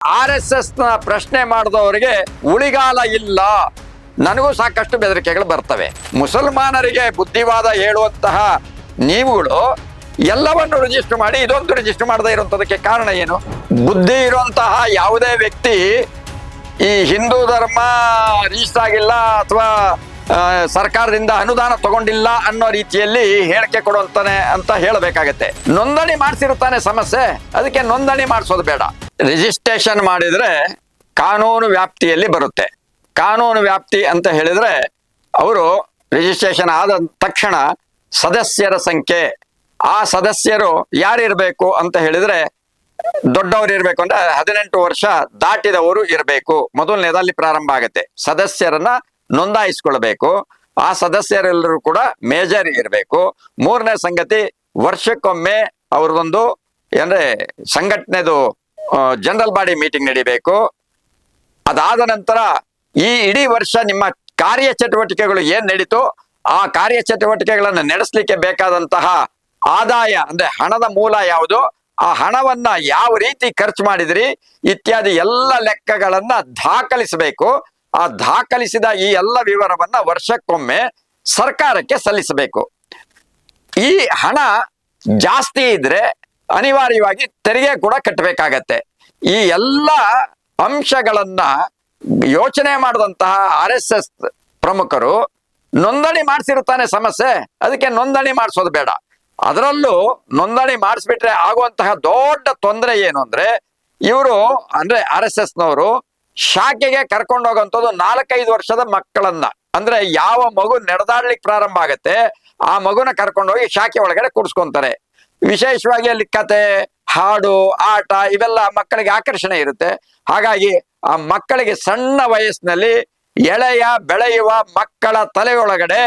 RSS ನ ಪ್ರಶ್ನೆ ಮಾಡಿದವರಿಗೆ ಉಳಿಗಾಲ ಇಲ್ಲ. ನನಗೂ ಸಾಕಷ್ಟು ಬೆದರಿಕೆಗಳು ಬರ್ತವೆ. ಮುಸಲ್ಮಾನರಿಗೆ ಬುದ್ಧಿವಾದ ಹೇಳುವಂತಹ ನೀವುಗಳು ಎಲ್ಲವನ್ನು ರಿಜಿಸ್ಟರ್ ಮಾಡಿ ಇದೊಂದು ರಿಜಿಸ್ಟರ್ ಮಾಡದೇ ಇರುವಂತದಕ್ಕೆ ಕಾರಣ ಏನು? ಬುದ್ಧಿ ಇರುವಂತಹ ಯಾವುದೇ ವ್ಯಕ್ತಿ ಈ ಹಿಂದೂ ಧರ್ಮ ರಿಜಿಸ್ಟರ್ ಆಗಿಲ್ಲ ಅಥವಾ ಸರ್ಕಾರದಿಂದ ಅನುದಾನ ತಗೊಂಡಿಲ್ಲ ಅನ್ನೋ ರೀತಿಯಲ್ಲಿ ಹೇಳಿಕೆ ಕೊಡುವಂತಾನೆ ಅಂತ ಹೇಳಬೇಕಾಗತ್ತೆ. ನೋಂದಣಿ ಮಾಡಿಸಿರುತ್ತಾನೆ ಸಮಸ್ಯೆ, ಅದಕ್ಕೆ ನೋಂದಣಿ ಮಾಡಿಸೋದು ಬೇಡ. ರಿಜಿಸ್ಟ್ರೇಷನ್ ಮಾಡಿದ್ರೆ ಕಾನೂನು ವ್ಯಾಪ್ತಿಯಲ್ಲಿ ಬರುತ್ತೆ. ಕಾನೂನು ವ್ಯಾಪ್ತಿ ಅಂತ ಹೇಳಿದ್ರೆ ಅವರು ರಿಜಿಸ್ಟ್ರೇಷನ್ ಆದ ತಕ್ಷಣ ಸದಸ್ಯರ ಸಂಖ್ಯೆ, ಆ ಸದಸ್ಯರು ಯಾರಿರ್ಬೇಕು ಅಂತ ಹೇಳಿದ್ರೆ ದೊಡ್ಡವರು ಇರ್ಬೇಕು ಅಂದ್ರೆ 18 ವರ್ಷ ದಾಟಿದವರು ಇರಬೇಕು. ಮೊದಲನೇದಲ್ಲಿ ಪ್ರಾರಂಭ ಆಗುತ್ತೆ. ಸದಸ್ಯರನ್ನ ನೋಂದಾಯಿಸ್ಕೊಳ್ಬೇಕು. ಆ ಸದಸ್ಯರೆಲ್ಲರೂ ಕೂಡ ಮೇಜರ್ ಇರಬೇಕು. ಮೂರನೇ ಸಂಗತಿ, ವರ್ಷಕ್ಕೊಮ್ಮೆ ಅವ್ರದೊಂದು ಅಂದ್ರೆ ಸಂಘಟನೆದು ಜನರಲ್ ಬಾಡಿ ಮೀಟಿಂಗ್ ನಡಿಬೇಕು. ಅದಾದ ನಂತರ ಈ ಇಡೀ ವರ್ಷ ನಿಮ್ಮ ಕಾರ್ಯಚಟುವಟಿಕೆಗಳು ಏನ್ ನಡೀತು ಆ ಕಾರ್ಯಚಟುವಟಿಕೆಗಳನ್ನು ನಡೆಸಲಿಕ್ಕೆ ಬೇಕಾದಂತಹ ಆದಾಯ ಅಂದ್ರೆ ಹಣದ ಮೂಲ ಯಾವುದು, ಆ ಹಣವನ್ನ ಯಾವ ರೀತಿ ಖರ್ಚು ಮಾಡಿದ್ರಿ ಇತ್ಯಾದಿ ಎಲ್ಲ ಲೆಕ್ಕಗಳನ್ನ ದಾಖಲಿಸಬೇಕು. ಆ ದಾಖಲಿಸಿದ ಈ ಎಲ್ಲ ವಿವರವನ್ನ ವರ್ಷಕ್ಕೊಮ್ಮೆ ಸರ್ಕಾರಕ್ಕೆ ಸಲ್ಲಿಸಬೇಕು. ಈ ಹಣ ಜಾಸ್ತಿ ಇದ್ರೆ ಅನಿವಾರ್ಯವಾಗಿ ತೆರಿಗೆ ಕೂಡ ಕಟ್ಟಬೇಕಾಗತ್ತೆ. ಈ ಎಲ್ಲ ಅಂಶಗಳನ್ನ ಯೋಚನೆ ಮಾಡಿದಂತಹ RSS ಪ್ರಮುಖರು ನೋಂದಣಿ ಮಾಡಿಸಿರುತ್ತಾನೆ ಸಮಸ್ಯೆ, ಅದಕ್ಕೆ ನೋಂದಣಿ ಮಾಡಿಸೋದು ಬೇಡ. ಅದರಲ್ಲೂ ನೋಂದಣಿ ಮಾಡಿಸ್ಬಿಟ್ರೆ ಆಗುವಂತಹ ದೊಡ್ಡ ತೊಂದರೆ ಏನು ಅಂದ್ರೆ, ಇವರು ಅಂದ್ರೆ RSS ನವರು ಶಾಖೆಗೆ ಕರ್ಕೊಂಡು ಹೋಗುವಂಥದ್ದು 4-5 ವರ್ಷದ ಮಕ್ಕಳನ್ನ, ಅಂದ್ರೆ ಯಾವ ಮಗು ನಡೆದಾಡ್ಲಿಕ್ಕೆ ಪ್ರಾರಂಭ ಆಗತ್ತೆ ಆ ಮಗುನ ಕರ್ಕೊಂಡು ಹೋಗಿ ಶಾಖೆ ಒಳಗಡೆ ಕೂಡಿಸ್ಕೊಂತಾರೆ. ವಿಶೇಷವಾಗಿ ಅಲ್ಲಿ ಕತೆ, ಹಾಡು, ಆಟ ಇವೆಲ್ಲ ಮಕ್ಕಳಿಗೆ ಆಕರ್ಷಣೆ ಇರುತ್ತೆ. ಹಾಗಾಗಿ ಆ ಮಕ್ಕಳಿಗೆ ಸಣ್ಣ ವಯಸ್ಸಿನಲ್ಲಿ ಎಳೆಯ ಬೆಳೆಯುವ ಮಕ್ಕಳ ತಲೆಯೊಳಗಡೆ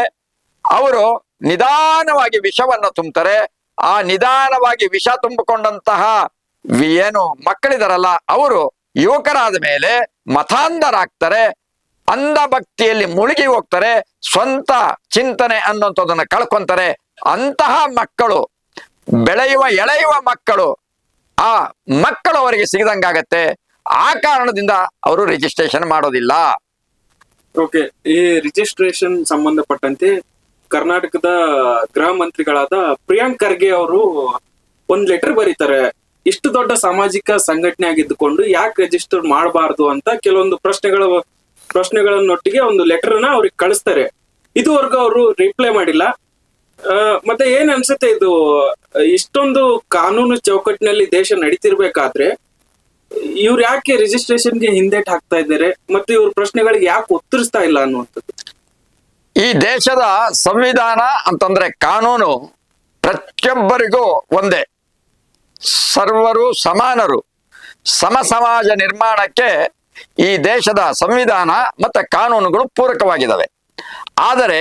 ಅವರು ನಿಧಾನವಾಗಿ ವಿಷವನ್ನು ತುಂಬುತ್ತಾರೆ. ಆ ನಿಧಾನವಾಗಿ ವಿಷ ತುಂಬಿಕೊಂಡಂತಹ ಏನು ಮಕ್ಕಳಿದಾರಲ್ಲ ಅವರು ಯುವಕರಾದ ಮೇಲೆ ಮತಾಂಧರಾಗ್ತಾರೆ, ಅಂಧ ಭಕ್ತಿಯಲ್ಲಿ ಮುಳುಗಿ ಹೋಗ್ತಾರೆ, ಸ್ವಂತ ಚಿಂತನೆ ಅನ್ನುವಂಥದ್ದನ್ನ ಕಳ್ಕೊಂತಾರೆ. ಅಂತಹ ಮಕ್ಕಳು ಎಳೆಯುವ ಮಕ್ಕಳು, ಆ ಮಕ್ಕಳು ಅವರಿಗೆ ಸಿಗದಂಗಾಗತ್ತೆ. ಆ ಕಾರಣದಿಂದ ಅವರು ರಿಜಿಸ್ಟ್ರೇಷನ್ ಮಾಡೋದಿಲ್ಲ. ಓಕೆ, ಈ ರಿಜಿಸ್ಟ್ರೇಷನ್ ಸಂಬಂಧಪಟ್ಟಂತೆ ಕರ್ನಾಟಕದ ಗೃಹ ಮಂತ್ರಿಗಳಾದ ಪ್ರಿಯಾಂಕ್ ಖರ್ಗೆ ಅವರು ಒಂದ್ ಲೆಟರ್ ಬರೀತಾರೆ. ಇಷ್ಟು ದೊಡ್ಡ ಸಾಮಾಜಿಕ ಸಂಘಟನೆ ಆಗಿದ್ದುಕೊಂಡು ಯಾಕೆ ರಿಜಿಸ್ಟರ್ ಮಾಡಬಾರ್ದು ಅಂತ ಕೆಲವೊಂದು ಪ್ರಶ್ನೆಗಳನ್ನೊಟ್ಟಿಗೆ ಒಂದು ಲೆಟರ್ನ ಅವ್ರಿಗೆ ಕಳಿಸ್ತಾರೆ. ಇದುವರೆಗೂ ಅವರು ರಿಪ್ಲೈ ಮಾಡಿಲ್ಲ. ಮತ್ತೆ ಏನ್ ಅನ್ಸುತ್ತೆ, ಇದು ಇಷ್ಟೊಂದು ಕಾನೂನು ಚೌಕಟ್ಟಿನಲ್ಲಿ ದೇಶ ನಡೀತಿರ್ಬೇಕಾದ್ರೆ ಇವ್ರು ಯಾಕೆ ರಿಜಿಸ್ಟ್ರೇಷನ್ಗೆ ಹಿಂದೇಟ್ ಹಾಕ್ತಾ ಇದ್ದಾರೆ ಮತ್ತೆ ಇವ್ರ ಪ್ರಶ್ನೆಗಳಿಗೆ ಯಾಕೆ ಉತ್ತರಿಸ್ತಾ ಇಲ್ಲ ಅನ್ನುವಂಥದ್ದು? ಈ ದೇಶದ ಸಂವಿಧಾನ ಅಂತಂದ್ರೆ ಕಾನೂನು ಪ್ರತಿಯೊಬ್ಬರಿಗೂ ಒಂದೇ, ಸರ್ವರು ಸಮಾನರು, ಸಮಾಜ ನಿರ್ಮಾಣಕ್ಕೆ ಈ ದೇಶದ ಸಂವಿಧಾನ ಮತ್ತೆ ಕಾನೂನುಗಳು ಪೂರಕವಾಗಿದ್ದಾವೆ. ಆದರೆ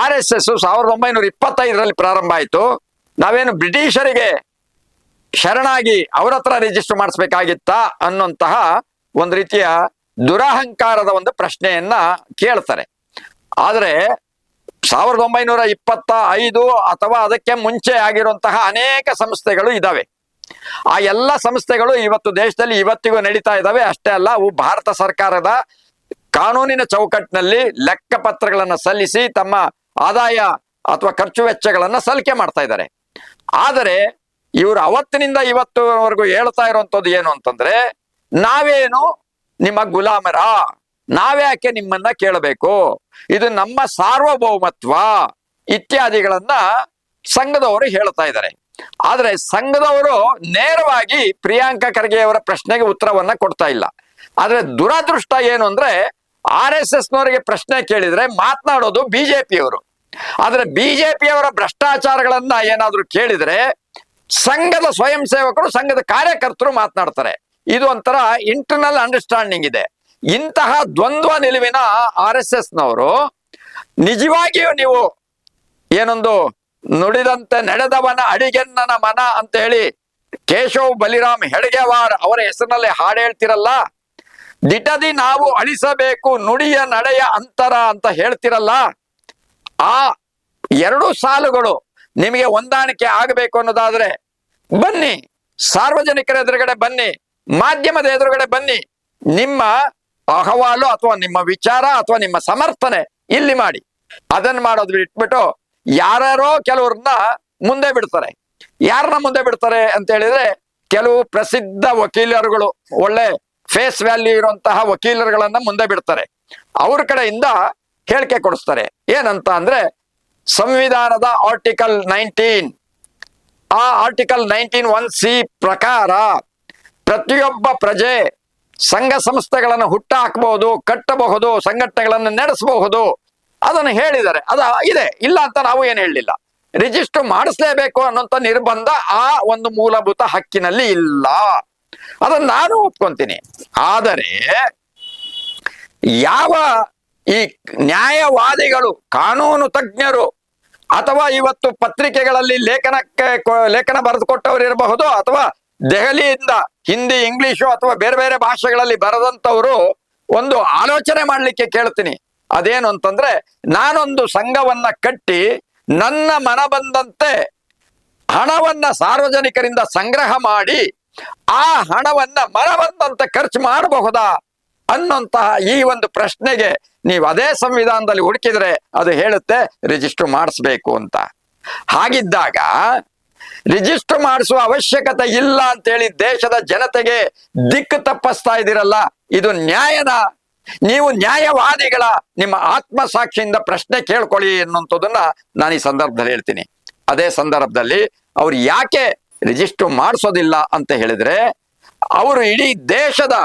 RSS 1925ರಲ್ಲಿ ಪ್ರಾರಂಭ ಆಯಿತು. ನಾವೇನು ಬ್ರಿಟಿಷರಿಗೆ ಶರಣಾಗಿ ಅವ್ರ ಹತ್ರ ರಿಜಿಸ್ಟರ್ ಮಾಡಿಸ್ಬೇಕಾಗಿತ್ತಾ ಅನ್ನುವಂತಹ ಒಂದು ರೀತಿಯ ದುರಹಂಕಾರದ ಒಂದು ಪ್ರಶ್ನೆಯನ್ನ ಕೇಳ್ತಾರೆ. ಆದರೆ 1925 ಅಥವಾ ಅದಕ್ಕೆ ಮುಂಚೆ ಆಗಿರುವಂತಹ ಅನೇಕ ಸಂಸ್ಥೆಗಳು ಇದಾವೆ. ಆ ಎಲ್ಲ ಸಂಸ್ಥೆಗಳು ಇವತ್ತು ದೇಶದಲ್ಲಿ ಇವತ್ತಿಗೂ ನಡೀತಾ ಇದ್ದಾವೆ. ಅಷ್ಟೇ ಅಲ್ಲ, ಅವು ಭಾರತ ಸರ್ಕಾರದ ಕಾನೂನಿನ ಚೌಕಟ್ಟಿನಲ್ಲಿ ಲೆಕ್ಕಪತ್ರಗಳನ್ನು ಸಲ್ಲಿಸಿ ತಮ್ಮ ಆದಾಯ ಅಥವಾ ಖರ್ಚು ವೆಚ್ಚಗಳನ್ನ ಸಲ್ಲಿಕೆ ಮಾಡ್ತಾ ಇದ್ದಾರೆ. ಆದರೆ ಇವರು ಅವತ್ತಿನಿಂದ ಇವತ್ತುವರೆಗೂ ಹೇಳ್ತಾ ಇರುವಂತದ್ದು ಏನು ಅಂತಂದ್ರೆ, ನಾವೇನು ನಿಮ್ಮ ಗುಲಾಮರ, ನಾವ್ಯಾಕೆ ನಿಮ್ಮನ್ನ ಕೇಳಬೇಕು, ಇದು ನಮ್ಮ ಸಾರ್ವಭೌಮತ್ವ ಇತ್ಯಾದಿಗಳನ್ನ ಸಂಘದವರು ಹೇಳ್ತಾ ಇದ್ದಾರೆ. ಆದ್ರೆ ಸಂಘದವರು ನೇರವಾಗಿ ಪ್ರಿಯಾಂಕ ಖರ್ಗೆ ಅವರ ಪ್ರಶ್ನೆಗೆ ಉತ್ತರವನ್ನ ಕೊಡ್ತಾ ಇಲ್ಲ. ಆದ್ರೆ ದುರದೃಷ್ಟ ಏನು ಅಂದ್ರೆ RSS ನವರಿಗೆ ಪ್ರಶ್ನೆ ಕೇಳಿದ್ರೆ ಮಾತನಾಡೋದು ಬಿಜೆಪಿಯವರು. ಆದ್ರೆ ಬಿಜೆಪಿಯವರ ಭ್ರಷ್ಟಾಚಾರಗಳನ್ನ ಏನಾದ್ರು ಕೇಳಿದ್ರೆ ಸಂಘದ ಸ್ವಯಂ ಸೇವಕರು, ಸಂಘದ ಕಾರ್ಯಕರ್ತರು ಮಾತನಾಡ್ತಾರೆ. ಇದು ಒಂಥರ ಇಂಟರ್ನಲ್ ಅಂಡರ್ಸ್ಟ್ಯಾಂಡಿಂಗ್ ಇದೆ. ಇಂತಹ ದ್ವಂದ್ವ ನಿಲುವಿನ RSS ನವರು ನಿಜವಾಗಿಯೂ ನೀವು ಏನೊಂದು ನುಡಿದಂತೆ ನಡೆದವನ ಅಡಿಗೆನ್ನನ ಮನ ಅಂತ ಹೇಳಿ ಕೇಶವ್ ಬಲಿರಾಮ್ ಹೆಡ್ಗೇವಾರ್ ಅವರ ಹೆಸರಿನಲ್ಲಿ ಹಾಡು ಹೇಳ್ತಿರಲ್ಲ, ದಿಟದಿ ನಾವು ಅಳಿಸಬೇಕು ನುಡಿಯ ನಡೆಯ ಅಂತರ ಅಂತ ಹೇಳ್ತಿರಲ್ಲ, ಆ 2 ಸಾಲುಗಳು ನಿಮಗೆ ಹೊಂದಾಣಿಕೆ ಆಗಬೇಕು ಅನ್ನೋದಾದ್ರೆ ಬನ್ನಿ, ಸಾರ್ವಜನಿಕರ ಎದುರುಗಡೆ ಬನ್ನಿ, ಮಾಧ್ಯಮದ ಎದುರುಗಡೆ ಬನ್ನಿ, ನಿಮ್ಮ ಅಹವಾಲು ಅಥವಾ ನಿಮ್ಮ ವಿಚಾರ ಅಥವಾ ನಿಮ್ಮ ಸಮರ್ಥನೆ ಇಲ್ಲಿ ಮಾಡಿ. ಅದನ್ನ ಮಾಡೋದು ಬಿಟ್ಬಿಟ್ಟು ಯಾರ್ಯಾರೋ ಕೆಲವ್ರನ್ನ ಮುಂದೆ ಬಿಡ್ತಾರೆ. ಯಾರನ್ನ ಮುಂದೆ ಬಿಡ್ತಾರೆ ಅಂತ ಹೇಳಿದ್ರೆ, ಕೆಲವು ಪ್ರಸಿದ್ಧ ವಕೀಲರುಗಳು, ಒಳ್ಳೆ ಫೇಸ್ ವ್ಯಾಲ್ಯೂ ಇರುವಂತಹ ವಕೀಲರುಗಳನ್ನ ಮುಂದೆ ಬಿಡ್ತಾರೆ. ಅವ್ರ ಕಡೆಯಿಂದ ಹೇಳಿಕೆ ಕೊಡಿಸ್ತಾರೆ. ಏನಂತ ಅಂದ್ರೆ, ಸಂವಿಧಾನದ ಆರ್ಟಿಕಲ್ 19, ಆ ಆರ್ಟಿಕಲ್ 19(1)(c) ಪ್ರಕಾರ ಪ್ರತಿಯೊಬ್ಬ ಪ್ರಜೆ ಸಂಘ ಸಂಸ್ಥೆಗಳನ್ನು ಹುಟ್ಟ ಹಾಕಬಹುದು, ಕಟ್ಟಬಹುದು, ಸಂಘಟನೆಗಳನ್ನು ನಡೆಸಬಹುದು. ಅದನ್ನು ಹೇಳಿದ್ದಾರೆ. ಇದೆ, ಇಲ್ಲ ಅಂತ ನಾವು ಏನು ಹೇಳಲಿಲ್ಲ. ರಿಜಿಸ್ಟರ್ ಮಾಡಿಸ್ಲೇಬೇಕು ಅನ್ನೋಂಥ ನಿರ್ಬಂಧ ಆ ಒಂದು ಮೂಲಭೂತ ಹಕ್ಕಿನಲ್ಲಿ ಇಲ್ಲ. ಅದನ್ನು ನಾನು ಒಪ್ಕೊಂತೀನಿ. ಆದರೆ ಯಾವ ಈ ನ್ಯಾಯವಾದಿಗಳು, ಕಾನೂನು ತಜ್ಞರು, ಅಥವಾ ಇವತ್ತು ಪತ್ರಿಕೆಗಳಲ್ಲಿ ಲೇಖನ ಬರೆದುಕೊಟ್ಟವರು ಇರಬಹುದು, ಅಥವಾ ದೆಹಲಿಯಿಂದ ಹಿಂದಿ, ಇಂಗ್ಲಿಷು ಅಥವಾ ಬೇರೆ ಬೇರೆ ಭಾಷೆಗಳಲ್ಲಿ ಬರೆದಂಥವರು ಒಂದು ಆಲೋಚನೆ ಮಾಡಲಿಕ್ಕೆ ಕೇಳ್ತೀನಿ. ಅದೇನು ಅಂತಂದ್ರೆ, ನಾನೊಂದು ಸಂಘವನ್ನ ಕಟ್ಟಿ ನನ್ನ ಮನ ಬಂದಂತೆ ಹಣವನ್ನ ಸಾರ್ವಜನಿಕರಿಂದ ಸಂಗ್ರಹ ಮಾಡಿ ಆ ಹಣವನ್ನ ಮನ ಬಂದಂತೆ ಖರ್ಚು ಮಾಡಬಹುದಾ ಅನ್ನೋಂತಹ ಈ ಒಂದು ಪ್ರಶ್ನೆಗೆ ನೀವು ಅದೇ ಸಂವಿಧಾನದಲ್ಲಿ ಹುಡುಕಿದ್ರೆ ಅದು ಹೇಳುತ್ತೆ ರಿಜಿಸ್ಟರ್ ಮಾಡಿಸ್ಬೇಕು ಅಂತ. ಹಾಗಿದ್ದಾಗ ರಿಜಿಸ್ಟರ್ ಮಾಡಿಸುವ ಅವಶ್ಯಕತೆ ಇಲ್ಲ ಅಂತೇಳಿ ದೇಶದ ಜನತೆಗೆ ದಿಕ್ಕು ತಪ್ಪಿಸ್ತಾ ಇದ್ದೀರಲ್ಲ, ಇದು ನ್ಯಾಯನ? ನೀವು ನ್ಯಾಯವಾದಿಗಳ ನಿಮ್ಮ ಆತ್ಮಸಾಕ್ಷಿಯಿಂದ ಪ್ರಶ್ನೆ ಕೇಳ್ಕೊಳ್ಳಿ ಅನ್ನುವಂಥದ್ದನ್ನ ನಾನು ಈ ಸಂದರ್ಭದಲ್ಲಿ ಹೇಳ್ತೀನಿ. ಅದೇ ಸಂದರ್ಭದಲ್ಲಿ ಅವ್ರು ಯಾಕೆ ರಿಜಿಸ್ಟರ್ ಮಾಡಿಸೋದಿಲ್ಲ ಅಂತ ಹೇಳಿದ್ರೆ, ಅವರು ಇಡೀ ದೇಶದ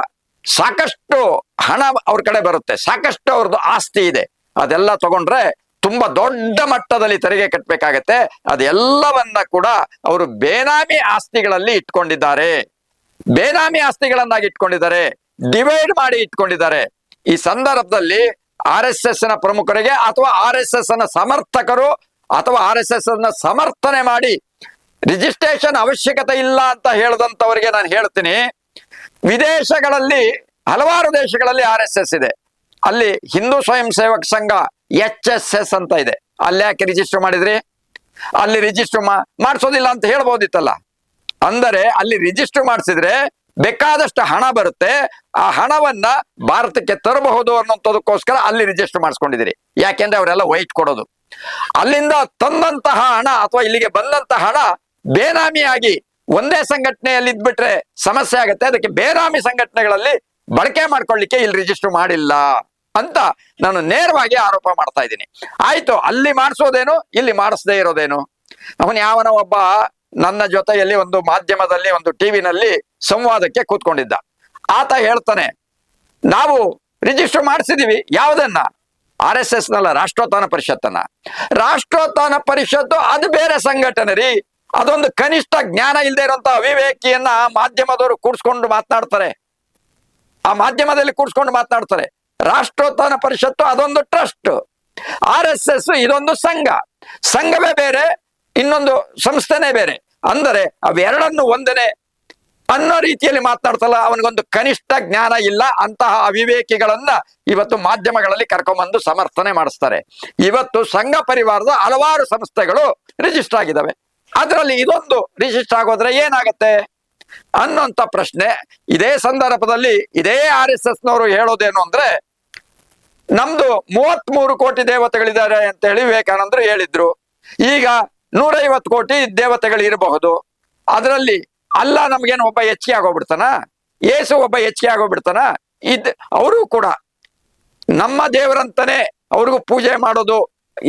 ಸಾಕಷ್ಟು ಹಣ ಅವ್ರ ಕಡೆ ಬರುತ್ತೆ, ಸಾಕಷ್ಟು ಅವ್ರದ್ದು ಆಸ್ತಿ ಇದೆ. ಅದೆಲ್ಲ ತಗೊಂಡ್ರೆ ತುಂಬಾ ದೊಡ್ಡ ಮಟ್ಟದಲ್ಲಿ ತೆರಿಗೆ ಕಟ್ಟಬೇಕಾಗತ್ತೆ. ಅದೆಲ್ಲವನ್ನ ಕೂಡ ಅವರು ಬೇನಾಮಿ ಆಸ್ತಿಗಳಲ್ಲಿ ಇಟ್ಕೊಂಡಿದ್ದಾರೆ, ಬೇನಾಮಿ ಆಸ್ತಿಗಳನ್ನಾಗಿ ಇಟ್ಕೊಂಡಿದ್ದಾರೆ, ಡಿವೈಡ್ ಮಾಡಿ ಇಟ್ಕೊಂಡಿದ್ದಾರೆ. ಈ ಸಂದರ್ಭದಲ್ಲಿ RSS ನ ಪ್ರಮುಖರಿಗೆ ಅಥವಾ RSS ನ ಸಮರ್ಥಕರು ಅಥವಾ RSS ನ ಸಮರ್ಥನೆ ಮಾಡಿ ರಿಜಿಸ್ಟ್ರೇಷನ್ ಅವಶ್ಯಕತೆ ಇಲ್ಲ ಅಂತ ಹೇಳದಂತವರಿಗೆ ನಾನು ಹೇಳ್ತೀನಿ, ವಿದೇಶಗಳಲ್ಲಿ ಹಲವಾರು ದೇಶಗಳಲ್ಲಿ RSS ಇದೆ. ಅಲ್ಲಿ ಹಿಂದೂ ಸ್ವಯಂ ಸೇವಕ ಸಂಘ HSS ಅಂತ ಇದೆ. ಅಲ್ಲಿ ಯಾಕೆ ರಿಜಿಸ್ಟರ್ ಮಾಡಿದ್ರಿ? ಅಲ್ಲಿ ರಿಜಿಸ್ಟರ್ ಮಾಡಿಸೋದಿಲ್ಲ ಅಂತ ಹೇಳ್ಬೋದಿತ್ತಲ್ಲ. ಅಂದರೆ ಅಲ್ಲಿ ರಿಜಿಸ್ಟರ್ ಮಾಡಿಸಿದ್ರೆ ಬೇಕಾದಷ್ಟು ಹಣ ಬರುತ್ತೆ, ಆ ಹಣವನ್ನ ಭಾರತಕ್ಕೆ ತರಬಹುದು ಅನ್ನೋದಕ್ಕೋಸ್ಕರ ಅಲ್ಲಿ ರಿಜಿಸ್ಟರ್ ಮಾಡಿಸ್ಕೊಂಡಿದ್ದೀರಿ. ಯಾಕೆಂದ್ರೆ ಅವರೆಲ್ಲ ವೈಟ್ ಕೊಡೋದು. ಅಲ್ಲಿಂದ ತಂದಂತಹ ಹಣ ಅಥವಾ ಇಲ್ಲಿಗೆ ಬಂದಂತಹ ಹಣ ಬೇನಾಮಿಯಾಗಿ ಒಂದೇ ಸಂಘಟನೆಯಲ್ಲಿ ಇದ್ಬಿಟ್ರೆ ಸಮಸ್ಯೆ ಆಗುತ್ತೆ. ಅದಕ್ಕೆ ಬೇನಾಮಿ ಸಂಘಟನೆಗಳಲ್ಲಿ ಬಳಕೆ ಮಾಡ್ಕೊಳ್ಳಿಕ್ಕೆ ಇಲ್ಲಿ ರಿಜಿಸ್ಟರ್ ಮಾಡಿಲ್ಲ ಅಂತ ನಾನು ನೇರವಾಗಿ ಆರೋಪ ಮಾಡ್ತಾ ಇದ್ದೀನಿ. ಆಯ್ತು, ಅಲ್ಲಿ ಮಾಡಿಸೋದೇನು, ಇಲ್ಲಿ ಮಾಡಿಸದೇ ಇರೋದೇನು? ಅವನು ಯಾವನ ಒಬ್ಬ ನನ್ನ ಜೊತೆಯಲ್ಲಿ ಒಂದು ಮಾಧ್ಯಮದಲ್ಲಿ ಒಂದು ಟಿವಿನಲ್ಲಿ ಸಂವಾದಕ್ಕೆ ಕೂತ್ಕೊಂಡಿದ್ದ. ಆತ ಹೇಳ್ತಾನೆ, ನಾವು ರಿಜಿಸ್ಟರ್ ಮಾಡಿಸಿದೀವಿ. ಯಾವುದನ್ನ? RSS ನಲ್ಲ, ರಾಷ್ಟ್ರೋತ್ಥಾನ ಪರಿಷತ್ತನ್ನ. ರಾಷ್ಟ್ರೋತ್ಥಾನ ಪರಿಷತ್ತು ಅದು ಬೇರೆ ಸಂಘಟನೆ ರೀ. ಅದೊಂದು ಕನಿಷ್ಠ ಜ್ಞಾನ ಇಲ್ಲದೆ ಇರುವಂತ ಅವಿವೇಕಿಯನ್ನ ಮಾಧ್ಯಮದವರು ಕೂಡ್ಸ್ಕೊಂಡು ಮಾತನಾಡ್ತಾರೆ, ಆ ಮಾಧ್ಯಮದಲ್ಲಿ ಕೂಡ್ಸ್ಕೊಂಡು ಮಾತನಾಡ್ತಾರೆ. ರಾಷ್ಟ್ರೋತ್ಥಾನ ಪರಿಷತ್ತು ಅದೊಂದು ಟ್ರಸ್ಟ್, RSS ಇದೊಂದು ಸಂಘ. ಸಂಘವೇ ಬೇರೆ, ಇನ್ನೊಂದು ಸಂಸ್ಥೆನೇ ಬೇರೆ. ಅಂದರೆ ಅವೆರಡನ್ನು ಒಂದನೇ ಅನ್ನೋ ರೀತಿಯಲ್ಲಿ ಮಾತನಾಡ್ತಲ್ಲ, ಅವನಿಗೊಂದು ಕನಿಷ್ಠ ಜ್ಞಾನ ಇಲ್ಲ. ಅಂತಹ ಅವಿವೇಕಿಗಳನ್ನ ಇವತ್ತು ಮಾಧ್ಯಮಗಳಲ್ಲಿ ಕರ್ಕೊಂಡ್ಬಂದು ಸಮರ್ಥನೆ ಮಾಡಿಸ್ತಾರೆ. ಇವತ್ತು ಸಂಘ ಪರಿವಾರದ ಹಲವಾರು ಸಂಸ್ಥೆಗಳು ರಿಜಿಸ್ಟರ್ ಆಗಿದ್ದಾವೆ, ಅದರಲ್ಲಿ ಇದೊಂದು ರಿಜಿಸ್ಟರ್ ಆಗೋದ್ರೆ ಏನಾಗತ್ತೆ ಅನ್ನೋಂಥ ಪ್ರಶ್ನೆ. ಇದೇ ಸಂದರ್ಭದಲ್ಲಿ ಇದೇ RSS ನವರು ಹೇಳೋದೇನು ಅಂದ್ರೆ, ನಮ್ದು 33 ಕೋಟಿ ದೇವತೆಗಳಿದ್ದಾರೆ ಅಂತ ಹೇಳಿ ವಿವೇಕಾನಂದರು ಹೇಳಿದ್ರು. ಈಗ 150 ಕೋಟಿ ದೇವತೆಗಳು ಇರಬಹುದು. ಅದರಲ್ಲಿ ಅಲ್ಲ ನಮ್ಗೇನು ಒಬ್ಬ ಹೆಚ್ಚಿಗೆ ಆಗೋಗ್ಬಿಡ್ತಾನ? ಯೇಸು ಒಬ್ಬ ಹೆಚ್ಚಿಗೆ ಆಗೋಗ್ಬಿಡ್ತಾನ? ಅವರು ಕೂಡ ನಮ್ಮ ದೇವರಂತಾನೆ ಅವ್ರಿಗೂ ಪೂಜೆ ಮಾಡೋದು.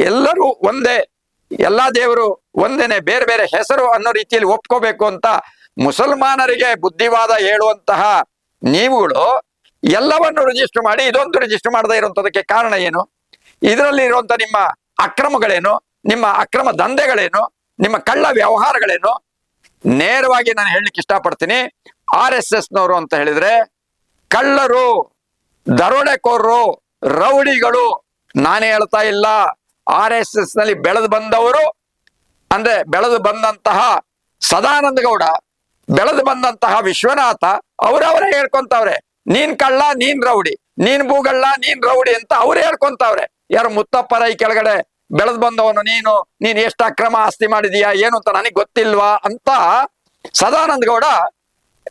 ಎಲ್ಲರೂ ಒಂದೇ, ಎಲ್ಲಾ ದೇವರು ಒಂದೇನೆ, ಬೇರೆ ಬೇರೆ ಹೆಸರು ಅನ್ನೋ ರೀತಿಯಲ್ಲಿ ಒಪ್ಕೋಬೇಕು ಅಂತ ಮುಸಲ್ಮಾನರಿಗೆ ಬುದ್ಧಿವಾದ ಹೇಳುವಂತಹ ನೀವುಗಳು ಎಲ್ಲವನ್ನು ರಿಜಿಸ್ಟರ್ ಮಾಡಿ ಇದೊಂದು ರಿಜಿಸ್ಟರ್ ಮಾಡದೇ ಇರುವಂತದಕ್ಕೆ ಕಾರಣ ಏನು? ಇದರಲ್ಲಿ ಇರುವಂತ ನಿಮ್ಮ ಅಕ್ರಮಗಳೇನು? ನಿಮ್ಮ ಅಕ್ರಮ ದಂಧೆಗಳೇನು? ನಿಮ್ಮ ಕಳ್ಳ ವ್ಯವಹಾರಗಳೇನು? ನೇರವಾಗಿ ನಾನು ಹೇಳಲಿಕ್ಕೆ ಇಷ್ಟಪಡ್ತೀನಿ, RSS ನವರು ಅಂತ ಹೇಳಿದ್ರೆ ಕಳ್ಳರು, ದರೋಡೆಕೋರರು, ರೌಡಿಗಳು. ನಾನೇ ಹೇಳ್ತಾ ಇಲ್ಲ. RSS ನಲ್ಲಿ ಬೆಳೆದು ಬಂದವರು ಅಂದ್ರೆ ಬೆಳೆದು ಬಂದಂತಹ ಸದಾನಂದ ಗೌಡ, ಬೆಳೆದು ಬಂದಂತಹ ವಿಶ್ವನಾಥ, ಅವರವರೇ ಹೇಳ್ಕೊಂತವ್ರೆ, ನೀನ್ ಕಳ್ಳ, ನೀನ್ ರೌಡಿ, ನೀನ್ ಭೂಗಳ್ಳ, ನೀನ್ ರೌಡಿ ಅಂತ ಅವ್ರೇ ಹೇಳ್ಕೊಂತವ್ರೆ. ಯಾರು ಮುತ್ತಪ್ಪ ರೈ ಕೆಳಗಡೆ ಬೆಳೆದು ಬಂದವನು, ನೀನ್ ಎಷ್ಟು ಅಕ್ರಮ ಆಸ್ತಿ ಮಾಡಿದೀಯಾ ಏನು ಅಂತ ನನಗೆ ಗೊತ್ತಿಲ್ವಾ ಅಂತ ಸದಾನಂದ ಗೌಡ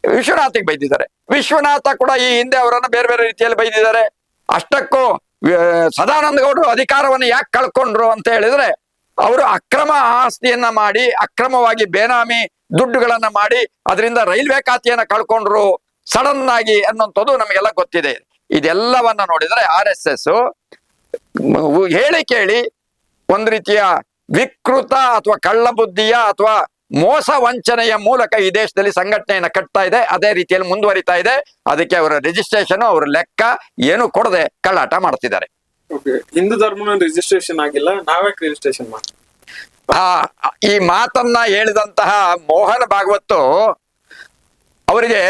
ವಿಶ್ವನಾಥಿಗೆ ಬೈದಿದ್ದಾರೆ. ವಿಶ್ವನಾಥ ಕೂಡ ಈ ಹಿಂದೆ ಅವರನ್ನು ಬೇರೆ ಬೇರೆ ರೀತಿಯಲ್ಲಿ ಬೈದಿದ್ದಾರೆ. ಅಷ್ಟಕ್ಕೂ ಸದಾನಂದ ಗೌಡರು ಅಧಿಕಾರವನ್ನು ಯಾಕೆ ಕಳ್ಕೊಂಡ್ರು ಅಂತ ಹೇಳಿದ್ರೆ, ಅವರು ಅಕ್ರಮ ಆಸ್ತಿಯನ್ನ ಮಾಡಿ, ಅಕ್ರಮವಾಗಿ ಬೇನಾಮಿ ದುಡ್ಡುಗಳನ್ನ ಮಾಡಿ, ಅದರಿಂದ ರೈಲ್ವೆ ಖಾತೆಯನ್ನ ಕಳ್ಕೊಂಡ್ರು ಸಡನ್ ಆಗಿ ಅನ್ನುವಂಥದ್ದು ನಮಗೆಲ್ಲ ಗೊತ್ತಿದೆ. ಇದೆಲ್ಲವನ್ನ ನೋಡಿದ್ರೆ RSS ಹೇಳಿ ಕೇಳಿ ಒಂದು ರೀತಿಯ ವಿಕೃತ ಅಥವಾ ಕಳ್ಳ ಬುದ್ಧಿಯ ಅಥವಾ ಮೋಸ ವಂಚನೆಯ ಮೂಲಕ ಈ ದೇಶದಲ್ಲಿ ಸಂಘಟನೆಯನ್ನ ಕಟ್ತಾ ಇದೆ. ಅದೇ ರೀತಿಯಲ್ಲಿ ಮುಂದುವರಿತಾ ಇದೆ. ಅದಕ್ಕೆ ಅವರ ರಿಜಿಸ್ಟ್ರೇಷನ್, ಅವರ ಲೆಕ್ಕ ಏನು ಕೊಡದೆ ಕಳ್ಳಾಟ ಮಾಡ್ತಿದ್ದಾರೆ. ಹಿಂದೂ ಧರ್ಮ ರಿಜಿಸ್ಟ್ರೇಷನ್ ಆಗಿಲ್ಲ, ನಾವ್ಯಾಕೆ ರಿಜಿಸ್ಟ್ರೇಷನ್ ಮಾಡಿ? ಈ ಮಾತನ್ನ ಹೇಳಿದಂತಹ ಮೋಹನ್ ಭಾಗವತ್ ಅವರಿಗೆ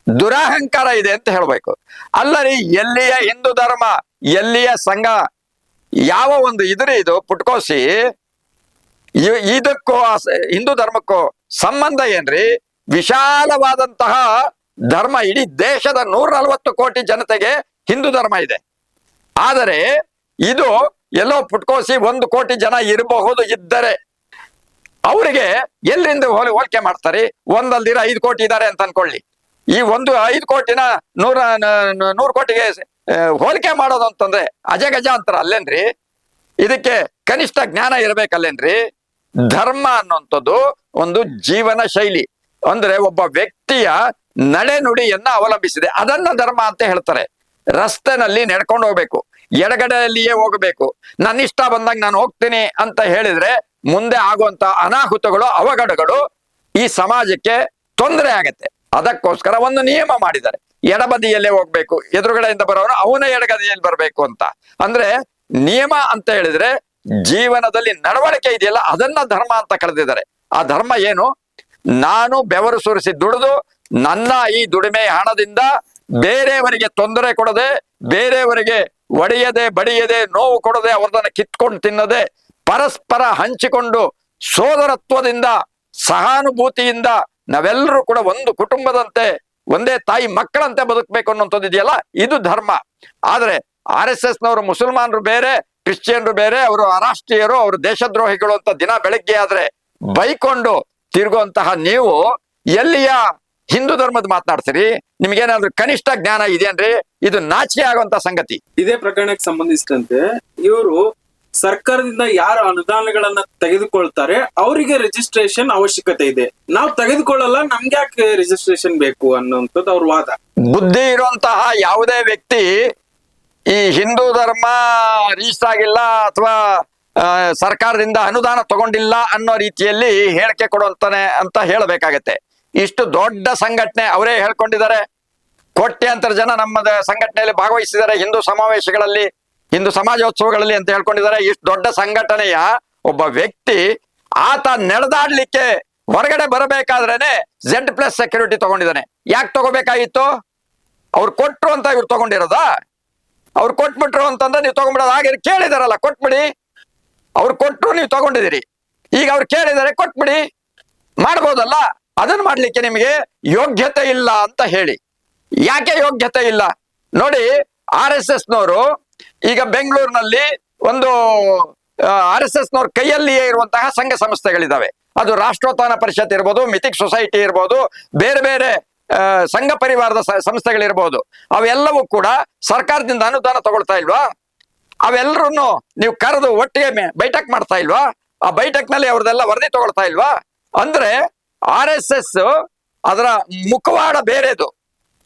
ದುರಹಂಕಾರ ಇದೆ ಅಂತ ಹೇಳ್ಬೇಕು. ಅಲ್ಲರಿ, ಎಲ್ಲಿಯ ಹಿಂದೂ ಧರ್ಮ, ಎಲ್ಲಿಯ ಸಂಘ, ಯಾವ ಒಂದು ಇದ್ರಿ ಇದು ಪುಟ್ಕೋಸಿ, ಇದಕ್ಕೂ ಹಿಂದೂ ಧರ್ಮಕ್ಕೂ ಸಂಬಂಧ ಏನ್ರಿ? ವಿಶಾಲವಾದಂತಹ ಧರ್ಮ, ಇಡೀ ದೇಶದ 140 ಕೋಟಿ ಜನತೆಗೆ ಹಿಂದೂ ಧರ್ಮ ಇದೆ. ಆದರೆ ಇದು ಎಲ್ಲೋ ಪುಟ್ಕೋಸಿ 1 ಕೋಟಿ ಜನ ಇರಬಹುದು. ಇದ್ದರೆ ಅವರಿಗೆ ಎಲ್ಲಿಂದ ಹೋಲಿಕೆ ಮಾಡ್ತಾರೆ? ಒಂದಲ್ದಿರ 5 ಕೋಟಿ ಇದ್ದಾರೆ ಅಂತ ಅನ್ಕೊಳ್ಳಿ. ಈ 5 ಕೋಟಿನ 100 ಕೋಟಿಗೆ ಹೋಲಿಕೆ ಮಾಡೋದು ಅಂತಂದ್ರೆ ಅಜಗಜ ಅಂತಾರ ಅಲ್ಲೇನ್ರಿ? ಇದಕ್ಕೆ ಕನಿಷ್ಠ ಜ್ಞಾನ ಇರಬೇಕಲ್ಲೇನ್ರಿ? ಧರ್ಮ ಅನ್ನುವಂಥದ್ದು ಒಂದು ಜೀವನ ಶೈಲಿ, ಅಂದ್ರೆ ಒಬ್ಬ ವ್ಯಕ್ತಿಯ ನಡೆ ನುಡಿಯನ್ನ ಅವಲಂಬಿಸಿದೆ. ಅದನ್ನ ಧರ್ಮ ಅಂತ ಹೇಳ್ತಾರೆ. ರಸ್ತೆನಲ್ಲಿ ನಡ್ಕೊಂಡು ಹೋಗ್ಬೇಕು, ಎಡಗಡೆಯಲ್ಲಿಯೇ ಹೋಗಬೇಕು. ನನ್ನ ಇಷ್ಟ ಬಂದಾಗ ನಾನು ಹೋಗ್ತೀನಿ ಅಂತ ಹೇಳಿದ್ರೆ ಮುಂದೆ ಆಗುವಂತ ಅನಾಹುತಗಳು, ಅವಘಡಗಳು ಈ ಸಮಾಜಕ್ಕೆ ತೊಂದರೆ ಆಗತ್ತೆ. ಅದಕ್ಕೋಸ್ಕರ ಒಂದು ನಿಯಮ ಮಾಡಿದ್ದಾರೆ. ಎಡಬದಿಯಲ್ಲೇ ಹೋಗ್ಬೇಕು, ಎದುರುಗಡೆಯಿಂದ ಬರೋನು ಅವನ ಎಡಗದಿಯಲ್ಲಿ ಬರಬೇಕು ಅಂತ. ಅಂದ್ರೆ ನಿಯಮ ಅಂತ ಹೇಳಿದ್ರೆ ಜೀವನದಲ್ಲಿ ನಡವಳಿಕೆ ಇದೆಯಲ್ಲ, ಅದನ್ನ ಧರ್ಮ ಅಂತ ಕರೆದಿದ್ದಾರೆ. ಆ ಧರ್ಮ ಏನು? ನಾನು ಬೆವರು ಸುರಿಸಿ ದುಡಿದು ನನ್ನ ಈ ದುಡಿಮೆ ಹಣದಿಂದ ಬೇರೆಯವರಿಗೆ ತೊಂದರೆ ಕೊಡದೆ, ಬೇರೆಯವರಿಗೆ ಒಡೆಯದೆ ಬಡಿಯದೆ ನೋವು ಕೊಡದೆ, ಅವ್ರದನ್ನ ಕಿತ್ಕೊಂಡು ತಿನ್ನದೆ, ಪರಸ್ಪರ ಹಂಚಿಕೊಂಡು ಸೋದರತ್ವದಿಂದ ಸಹಾನುಭೂತಿಯಿಂದ ನಾವೆಲ್ಲರೂ ಕೂಡ ಒಂದು ಕುಟುಂಬದಂತೆ, ಒಂದೇ ತಾಯಿ ಮಕ್ಕಳಂತೆ ಬದುಕಬೇಕು ಅನ್ನೋಂಥದ್ದು ಇದೆಯಲ್ಲ, ಇದು ಧರ್ಮ. ಆದ್ರೆ RSS ನವರು ಮುಸಲ್ಮಾನರು ಬೇರೆ, ಕ್ರಿಶ್ಚಿಯನ್ರು ಬೇರೆ, ಅವರು ಅರಾಷ್ಟ್ರೀಯರು, ಅವರು ದೇಶದ್ರೋಹಿಗಳು ಅಂತ ದಿನ ಬೆಳಗ್ಗೆ ಆದ್ರೆ ಬೈಕೊಂಡು ತಿರುಗುವಂತಹ ನೀವು ಎಲ್ಲಿಯ ಹಿಂದೂ ಧರ್ಮದ ಮಾತನಾಡ್ತೀರಿ? ನಿಮ್ಗೇನಾದ್ರೂ ಕನಿಷ್ಠ ಜ್ಞಾನ ಇದೆಯೇನ್ರಿ? ಇದು ನಾಚಿಕೆ ಆಗುವಂತ ಸಂಗತಿ. ಇದೇ ಪ್ರಕರಣಕ್ಕೆ ಸಂಬಂಧಿಸಿದಂತೆ ಇವರು ಸರ್ಕಾರದಿಂದ ಯಾರು ಅನುದಾನಗಳನ್ನ ತೆಗೆದುಕೊಳ್ತಾರೆ ಅವರಿಗೆ ರಿಜಿಸ್ಟ್ರೇಷನ್ ಅವಶ್ಯಕತೆ ಇದೆ, ನಾವು ತೆಗೆದುಕೊಳ್ಳಲ್ಲ, ನಮ್ಗೆ ಯಾಕೆ ರಿಜಿಸ್ಟ್ರೇಷನ್ ಬೇಕು ಅನ್ನುವಂಥದ್ದು ಅವ್ರ ವಾದ. ಬುದ್ಧಿ ಇರುವಂತಹ ಯಾವುದೇ ವ್ಯಕ್ತಿ ಈ ಹಿಂದೂ ಧರ್ಮ ರಿಜಿಸ್ಟರ್ ಆಗಿಲ್ಲ ಅಥವಾ ಸರ್ಕಾರದಿಂದ ಅನುದಾನ ತಗೊಂಡಿಲ್ಲ ಅನ್ನೋ ರೀತಿಯಲ್ಲಿ ಹೇಳಿಕೆ ಕೊಡುವಂತಾನೆ ಅಂತ ಹೇಳಬೇಕಾಗತ್ತೆ. ಇಷ್ಟು ದೊಡ್ಡ ಸಂಘಟನೆ ಅವರೇ ಹೇಳ್ಕೊಂಡಿದ್ದಾರೆ. ಕೋಟ್ಯಾಂತರ ಜನ ನಮ್ಮ ಸಂಘಟನೆಯಲ್ಲಿ ಭಾಗವಹಿಸಿದ್ದಾರೆ, ಹಿಂದೂ ಸಮಾವೇಶಗಳಲ್ಲಿ, ಹಿಂದೂ ಸಮಾಜೋತ್ಸವಗಳಲ್ಲಿ ಅಂತ ಹೇಳ್ಕೊಂಡಿದ್ದಾರೆ. ಇಷ್ಟು ದೊಡ್ಡ ಸಂಘಟನೆಯ ಒಬ್ಬ ವ್ಯಕ್ತಿ ಆತ ನಡೆದಾಡ್ಲಿಕ್ಕೆ ಹೊರಗಡೆ ಬರಬೇಕಾದ್ರೇನೆ Z+ ಸೆಕ್ಯೂರಿಟಿ ತಗೊಂಡಿದ್ದಾನೆ. ಯಾಕೆ ತಗೋಬೇಕಾಗಿತ್ತು? ಅವ್ರು ಕೊಟ್ರು ಅಂತ ಇವ್ರು ತಗೊಂಡಿರೋದಾ? ಅವ್ರು ಕೊಟ್ಬಿಟ್ರು ಅಂತಂದ್ರೆ ನೀವು ತಗೊಂಡ್ಬಿಡೋದು. ಹಾಗೆ ಕೇಳಿದಾರಲ್ಲ, ಕೊಟ್ಬಿಡಿ. ಅವ್ರು ಕೊಟ್ರು, ನೀವು ತಗೊಂಡಿದ್ದೀರಿ. ಈಗ ಅವ್ರು ಕೇಳಿದಾರೆ, ಕೊಟ್ಬಿಡಿ, ಮಾಡ್ಬೋದಲ್ಲ. ಅದನ್ನ ಮಾಡ್ಲಿಕ್ಕೆ ನಿಮಗೆ ಯೋಗ್ಯತೆ ಇಲ್ಲ ಅಂತ ಹೇಳಿ. ಯಾಕೆ ಯೋಗ್ಯತೆ ಇಲ್ಲ ನೋಡಿ? RSS ನವರು ಈಗ ಬೆಂಗಳೂರಿನಲ್ಲಿ ಒಂದು RSS ನವ್ರ ಕೈಯಲ್ಲಿಯೇ ಇರುವಂತಹ ಸಂಘ ಸಂಸ್ಥೆಗಳಿದ್ದಾವೆ. ಅದು ರಾಷ್ಟ್ರೋತ್ಥಾನ ಪರಿಷತ್ ಇರ್ಬೋದು, ಮಿಥಿಕ್ ಸೊಸೈಟಿ ಇರ್ಬೋದು, ಬೇರೆ ಬೇರೆ ಸಂಘ ಪರಿವಾರದ ಸಂಸ್ಥೆಗಳಿರ್ಬೋದು. ಅವೆಲ್ಲವೂ ಕೂಡ ಸರ್ಕಾರದಿಂದ ಅನುದಾನ ತಗೊಳ್ತಾ ಇಲ್ವಾ? ಅವೆಲ್ಲರನ್ನು ನೀವು ಕರೆದು ಒಟ್ಟಿಗೆ ಬೈಠಕ್ ಮಾಡ್ತಾ ಇಲ್ವಾ? ಆ ಬೈಠಕ್ ನಲ್ಲಿ ಅವ್ರದೆಲ್ಲ ವರದಿ ತಗೊಳ್ತಾ ಇಲ್ವಾ? ಅಂದ್ರೆ RSS ಅದರ ಮುಖವಾಡ ಬೇರೆದು.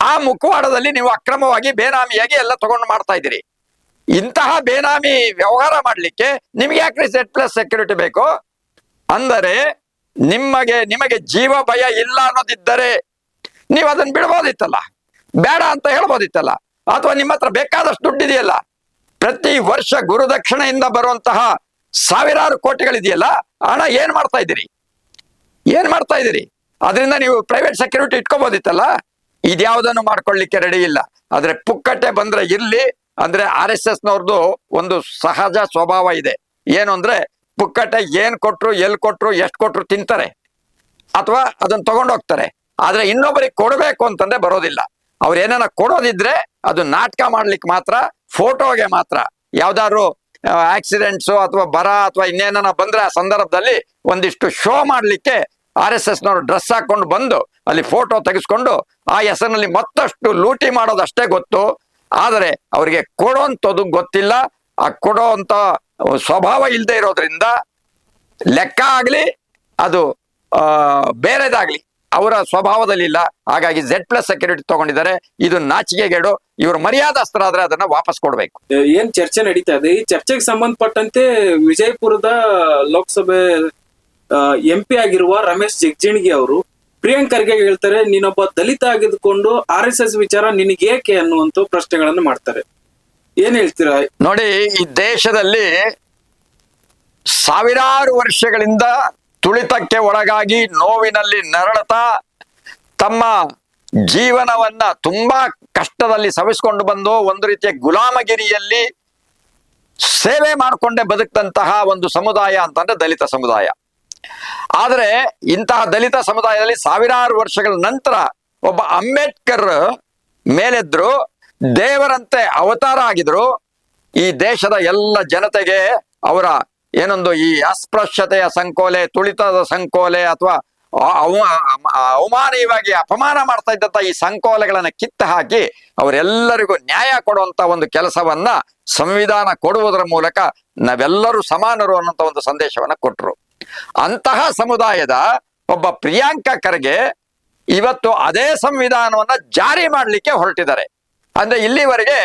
ಆ ಮುಖವಾಡದಲ್ಲಿ ನೀವು ಅಕ್ರಮವಾಗಿ ಬೇನಾಮಿಯಾಗಿ ಎಲ್ಲ ತಗೊಂಡು ಮಾಡ್ತಾ ಇದ್ದೀರಿ. ಇಂತಹ ಬೇನಾಮಿ ವ್ಯವಹಾರ ಮಾಡ್ಲಿಕ್ಕೆ ನಿಮ್ಗೆ ಯಾಕ್ರಿ Z+ ಸೆಕ್ಯೂರಿಟಿ ಬೇಕು? ಅಂದರೆ ನಿಮಗೆ ಜೀವ ಭಯ ಇಲ್ಲ ಅನ್ನೋದಿದ್ದರೆ ನೀವು ಅದನ್ನ ಬಿಡ್ಬೋದಿತ್ತಲ್ಲ, ಬೇಡ ಅಂತ ಹೇಳ್ಬೋದಿತ್ತಲ್ಲ. ಅಥವಾ ನಿಮ್ಮ ಹತ್ರ ಬೇಕಾದಷ್ಟು ದುಡ್ಡಿದೆಯಲ್ಲ, ಪ್ರತಿ ವರ್ಷ ಗುರುದಕ್ಷಿಣೆಯಿಂದ ಬರುವಂತಹ ಸಾವಿರಾರು ಕೋಟಿಗಳಿದೆಯಲ್ಲ, ಹಣ ಏನ್ ಮಾಡ್ತಾ ಇದ್ದೀರಿ? ಅದರಿಂದ ನೀವು ಪ್ರೈವೇಟ್ ಸೆಕ್ಯೂರಿಟಿ ಇಟ್ಕೋಬೋದಿತ್ತಲ್ಲ. ಇದ್ಯಾವುದನ್ನು ಮಾಡ್ಕೊಳ್ಳಿಕ್ಕೆ ರೆಡಿ ಇಲ್ಲ. ಆದ್ರೆ ಪುಕ್ಕಟ್ಟೆ ಬಂದ್ರೆ ಇರ್ಲಿ ಅಂದ್ರೆ RSS ನವ್ರದ್ದು ಒಂದು ಸಹಜ ಸ್ವಭಾವ ಇದೆ. ಏನು ಅಂದ್ರೆ ಪುಕ್ಕಟ್ಟೆ ಏನ್ ಕೊಟ್ರು, ಎಲ್ಲಿ ಕೊಟ್ರು, ಎಷ್ಟು ಕೊಟ್ರು ತಿಂತಾರೆ ಅಥವಾ ಅದನ್ನ ತಗೊಂಡೋಗ್ತಾರೆ. ಆದ್ರೆ ಇನ್ನೊಬ್ಬರಿಗೆ ಕೊಡ್ಬೇಕು ಅಂತಂದ್ರೆ ಬರೋದಿಲ್ಲ. ಅವ್ರು ಏನಾರ ಕೊಡೋದಿದ್ರೆ ಅದು ನಾಟಕ ಮಾಡ್ಲಿಕ್ಕೆ ಮಾತ್ರ, ಫೋಟೋಗೆ ಮಾತ್ರ. ಯಾವ್ದಾದ್ರು ಆಕ್ಸಿಡೆಂಟ್ಸು ಅಥವಾ ಬರ ಅಥವಾ ಇನ್ನೇನ ಬಂದ್ರೆ ಆ ಸಂದರ್ಭದಲ್ಲಿ ಒಂದಿಷ್ಟು ಶೋ ಮಾಡ್ಲಿಕ್ಕೆ RSS ನವರು ಡ್ರೆಸ್ ಹಾಕೊಂಡು ಬಂದು ಅಲ್ಲಿ ಫೋಟೋ ತೆಗೆಸ್ಕೊಂಡು ಆ ಹೆಸರಿನಲ್ಲಿ ಮತ್ತಷ್ಟು ಲೂಟಿ ಮಾಡೋದಷ್ಟೇ ಗೊತ್ತು. ಆದರೆ ಅವರಿಗೆ ಕೊಡೋಂಥದ್ದು ಗೊತ್ತಿಲ್ಲ. ಆ ಕೊಡೋಂಥ ಸ್ವಭಾವ ಇಲ್ಲದೆ ಇರೋದ್ರಿಂದ ಲೆಕ್ಕ ಆಗ್ಲಿ ಅದು ಬೇರೆದಾಗ್ಲಿ ಅವರ ಸ್ವಭಾವದಲ್ಲಿಲ್ಲ. ಹಾಗಾಗಿ Z+ ಸೆಕ್ಯೂರಿಟಿ ತಗೊಂಡಿದ್ದಾರೆ. ಇದು ನಾಚಿಕೆಗೇಡು. ಇವರು ಮರ್ಯಾದಸ್ಥರಾದ್ರೆ ಅದನ್ನ ವಾಪಸ್ ಕೊಡ್ಬೇಕು. ಏನ್ ಚರ್ಚೆ ನಡೀತಾ ಇದೆ, ಈ ಚರ್ಚೆಗೆ ಸಂಬಂಧಪಟ್ಟಂತೆ ವಿಜಯಪುರದ ಲೋಕಸಭೆ MP ಆಗಿರುವ ರಮೇಶ್ ಜಿಗಜಿಣಗಿ ಅವರು ಪ್ರಿಯಾಂಕ್ ಖರ್ಗೆ ಹೇಳ್ತಾರೆ, ನೀನೊಬ್ಬ ದಲಿತ ಆಗಿದ್ಕೊಂಡು RSS ವಿಚಾರ ನಿನಗೇಕೆ ಅನ್ನುವಂತ ಪ್ರಶ್ನೆಗಳನ್ನು ಮಾಡ್ತಾರೆ. ಏನ್ ಹೇಳ್ತೀರಾ? ನೋಡಿ, ಈ ದೇಶದಲ್ಲಿ ಸಾವಿರಾರು ವರ್ಷಗಳಿಂದ ತುಳಿತಕ್ಕೆ ಒಳಗಾಗಿ ನೋವಿನಲ್ಲಿ ನರಳತಾ ತಮ್ಮ ಜೀವನವನ್ನ ತುಂಬಾ ಕಷ್ಟದಲ್ಲಿ ಸವಿಸ್ಕೊಂಡು ಬಂದು ಒಂದು ರೀತಿಯ ಗುಲಾಮಗಿರಿಯಲ್ಲಿ ಸೇವೆ ಮಾಡಿಕೊಂಡೇ ಬದುಕಂತಹ ಒಂದು ಸಮುದಾಯ ಅಂತಂದ್ರೆ ದಲಿತ ಸಮುದಾಯ. ಆದರೆ ಇಂತಹ ದಲಿತ ಸಮುದಾಯದಲ್ಲಿ ಸಾವಿರಾರು ವರ್ಷಗಳ ನಂತರ ಒಬ್ಬ ಅಂಬೇಡ್ಕರ್ ಮೇಲೆದ್ರು, ದೇವರಂತೆ ಅವತಾರ ಆಗಿದ್ರು. ಈ ದೇಶದ ಎಲ್ಲ ಜನತೆಗೆ ಅವರ ಏನೊಂದು ಈ ಅಸ್ಪೃಶ್ಯತೆಯ ಸಂಕೋಲೆ, ತುಳಿತದ ಸಂಕೋಲೆ ಅಥವಾ ಅವಮಾನೀಯವಾಗಿ ಅಪಮಾನ ಮಾಡ್ತಾ ಇದ್ದಂತ ಈ ಸಂಕೋಲೆಗಳನ್ನ ಕಿತ್ತು ಹಾಕಿ ಅವರೆಲ್ಲರಿಗೂ ನ್ಯಾಯ ಕೊಡುವಂತ ಒಂದು ಕೆಲಸವನ್ನ ಸಂವಿಧಾನ ಕೊಡುವುದರ ಮೂಲಕ ನಾವೆಲ್ಲರೂ ಸಮಾನರು ಅನ್ನೋಂಥ ಒಂದು ಸಂದೇಶವನ್ನ ಕೊಟ್ಟರು. ಅಂತಹ ಸಮುದಾಯದ ಒಬ್ಬ ಪ್ರಿಯಾಂಕ ಖರ್ಗೆ ಇವತ್ತು ಅದೇ ಸಂವಿಧಾನವನ್ನ ಜಾರಿ ಮಾಡಲಿಕ್ಕೆ ಹೊರಟಿದ್ದಾರೆ. ಅಂದ್ರೆ ಇಲ್ಲಿವರೆಗೆ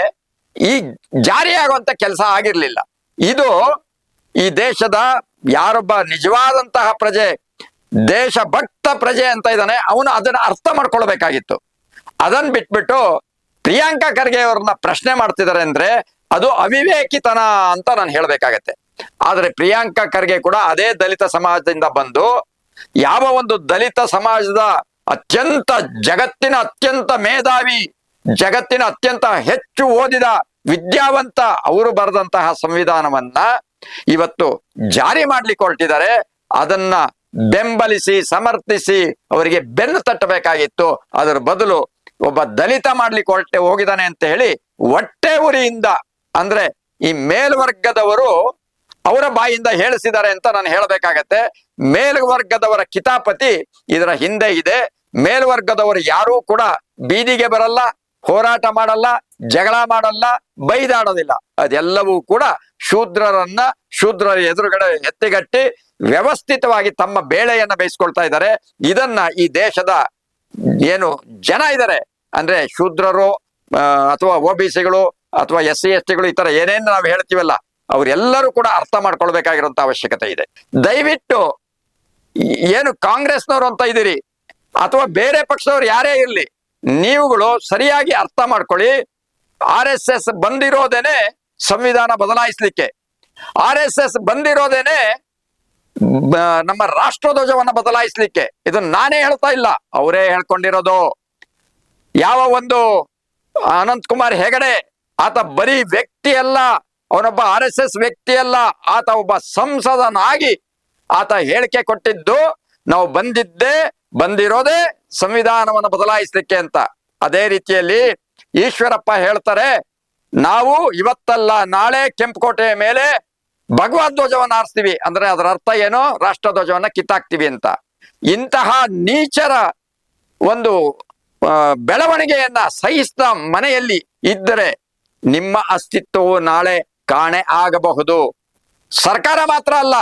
ಈ ಜಾರಿಯಾಗುವಂತ ಕೆಲಸ ಆಗಿರ್ಲಿಲ್ಲ. ಇದು ಈ ದೇಶದ ಯಾರೊಬ್ಬ ನಿಜವಾದಂತಹ ಪ್ರಜೆ, ದೇಶಭಕ್ತ ಪ್ರಜೆ ಅಂತ ಇದ್ದಾನೆ, ಅವನು ಅದನ್ನ ಅರ್ಥ ಮಾಡ್ಕೊಳ್ಬೇಕಾಗಿತ್ತು. ಅದನ್ನ ಬಿಟ್ಬಿಟ್ಟು ಪ್ರಿಯಾಂಕ ಖರ್ಗೆ ಅವ್ರನ್ನ ಪ್ರಶ್ನೆ ಮಾಡ್ತಿದ್ದಾರೆ ಅಂದ್ರೆ ಅದು ಅವಿವೇಕಿತನ ಅಂತ ನಾನು ಹೇಳ್ಬೇಕಾಗತ್ತೆ. ಆದ್ರೆ ಪ್ರಿಯಾಂಕ ಖರ್ಗೆ ಕೂಡ ಅದೇ ದಲಿತ ಸಮಾಜದಿಂದ ಬಂದು ಯಾವ ಒಂದು ದಲಿತ ಸಮಾಜದ ಜಗತ್ತಿನ ಅತ್ಯಂತ ಮೇಧಾವಿ, ಜಗತ್ತಿನ ಅತ್ಯಂತ ಹೆಚ್ಚು ಓದಿದ ವಿದ್ಯಾವಂತ ಅವರು ಬರೆದಂತಹ ಸಂವಿಧಾನವನ್ನ ಇವತ್ತು ಜಾರಿ ಮಾಡ್ಲಿಕ್ಕೆ ಹೊರಟಿದ್ದಾರೆ. ಅದನ್ನ ಬೆಂಬಲಿಸಿ ಸಮರ್ಥಿಸಿ ಅವರಿಗೆ ಬೆನ್ನು ತಟ್ಟಬೇಕಾಗಿತ್ತು. ಅದರ ಬದಲು ಒಬ್ಬ ದಲಿತ ಮಾಡ್ಲಿಕ್ಕೆ ಹೋಗಿದ್ದಾನೆ ಅಂತ ಹೇಳಿ ಹೊಟ್ಟೆ ಉರಿಯಿಂದ, ಅಂದ್ರೆ ಈ ಮೇಲ್ವರ್ಗದವರು ಅವರ ಬಾಯಿಂದ ಹೇಳಿಸಿದ್ದಾರೆ ಅಂತ ನಾನು ಹೇಳಬೇಕಾಗತ್ತೆ. ಮೇಲ್ವರ್ಗದವರ ಕಿತಾಪತಿ ಇದರ ಹಿಂದೆ ಇದೆ. ಮೇಲ್ವರ್ಗದವರು ಯಾರೂ ಕೂಡ ಬೀದಿಗೆ ಬರಲ್ಲ, ಹೋರಾಟ ಮಾಡಲ್ಲ, ಜಗಳ ಮಾಡಲ್ಲ, ಬೈದಾಡೋದಿಲ್ಲ. ಅದೆಲ್ಲವೂ ಕೂಡ ಶೂದ್ರರ ಎದುರುಗಡೆ ಎತ್ತಿಗಟ್ಟಿ ವ್ಯವಸ್ಥಿತವಾಗಿ ತಮ್ಮ ಬೇಳೆಯನ್ನ ಬೇಯಿಸ್ಕೊಳ್ತಾ ಇದ್ದಾರೆ. ಇದನ್ನ ಈ ದೇಶದ ಏನು ಜನ ಇದ್ದಾರೆ ಅಂದ್ರೆ ಶೂದ್ರರು ಅಥವಾ OBCಗಳು ಅಥವಾ SC STಗಳು ಈ ತರ ಏನೇನು ನಾವು ಹೇಳ್ತೀವಲ್ಲ, ಅವರೆಲ್ಲರೂ ಕೂಡ ಅರ್ಥ ಮಾಡ್ಕೊಳ್ಬೇಕಾಗಿರುವಂತ ಅವಶ್ಯಕತೆ ಇದೆ. ದಯವಿಟ್ಟು ಏನು ಕಾಂಗ್ರೆಸ್ನವರು ಅಂತ ಇದ್ದೀರಿ ಅಥವಾ ಬೇರೆ ಪಕ್ಷದವ್ರು ಯಾರೇ ಇರಲಿ, ನೀವುಗಳು ಸರಿಯಾಗಿ ಅರ್ಥ ಮಾಡ್ಕೊಳ್ಳಿ. RSS ಬಂದಿರೋದೇನೆ ಸಂವಿಧಾನ ಬದಲಾಯಿಸ್ಲಿಕ್ಕೆ, RSS ಬಂದಿರೋದೇನೆ ನಮ್ಮ ರಾಷ್ಟ್ರಧ್ವಜವನ್ನ ಬದಲಾಯಿಸ್ಲಿಕ್ಕೆ. ಇದು ನಾನೇ ಹೇಳ್ತಾ ಇಲ್ಲ, ಅವರೇ ಹೇಳ್ಕೊಂಡಿರೋದು. ಯಾವ ಒಂದು ಅನಂತ್ ಕುಮಾರ್ ಹೆಗಡೆ ಆತ ಬರೀ ವ್ಯಕ್ತಿ ಅಲ್ಲ, ಅವನೊಬ್ಬ RSS ವ್ಯಕ್ತಿ ಅಲ್ಲ, ಆತ ಒಬ್ಬ ಸಂಸದನಾಗಿ ಆತ ಹೇಳಿಕೆ ಕೊಟ್ಟಿದ್ದು ನಾವು ಬಂದಿರೋದೇ ಸಂವಿಧಾನವನ್ನು ಬದಲಾಯಿಸ್ಲಿಕ್ಕೆ ಅಂತ. ಅದೇ ರೀತಿಯಲ್ಲಿ ಈಶ್ವರಪ್ಪ ಹೇಳ್ತಾರೆ, ನಾವು ಇವತ್ತಲ್ಲ ನಾಳೆ ಕೆಂಪುಕೋಟೆಯ ಮೇಲೆ ಭಗವಧ್ವಜವನ್ನ ಹಾರಿಸ್ತೀವಿ. ಅಂದ್ರೆ ಅದರ ಅರ್ಥ ಏನು? ರಾಷ್ಟ್ರಧ್ವಜವನ್ನ ಕಿತ್ತಾಕ್ತಿವಿ ಅಂತ. ಇಂತಹ ನೀಚರ ಒಂದು ಬೆಳವಣಿಗೆಯನ್ನ ಸಹಿಸ್ತಾ ಮನೆಯಲ್ಲಿ ಇದ್ದರೆ ನಿಮ್ಮ ಅಸ್ತಿತ್ವವು ನಾಳೆ ಕಾಣೆ ಆಗಬಹುದು. ಸರ್ಕಾರ ಮಾತ್ರ ಅಲ್ಲ,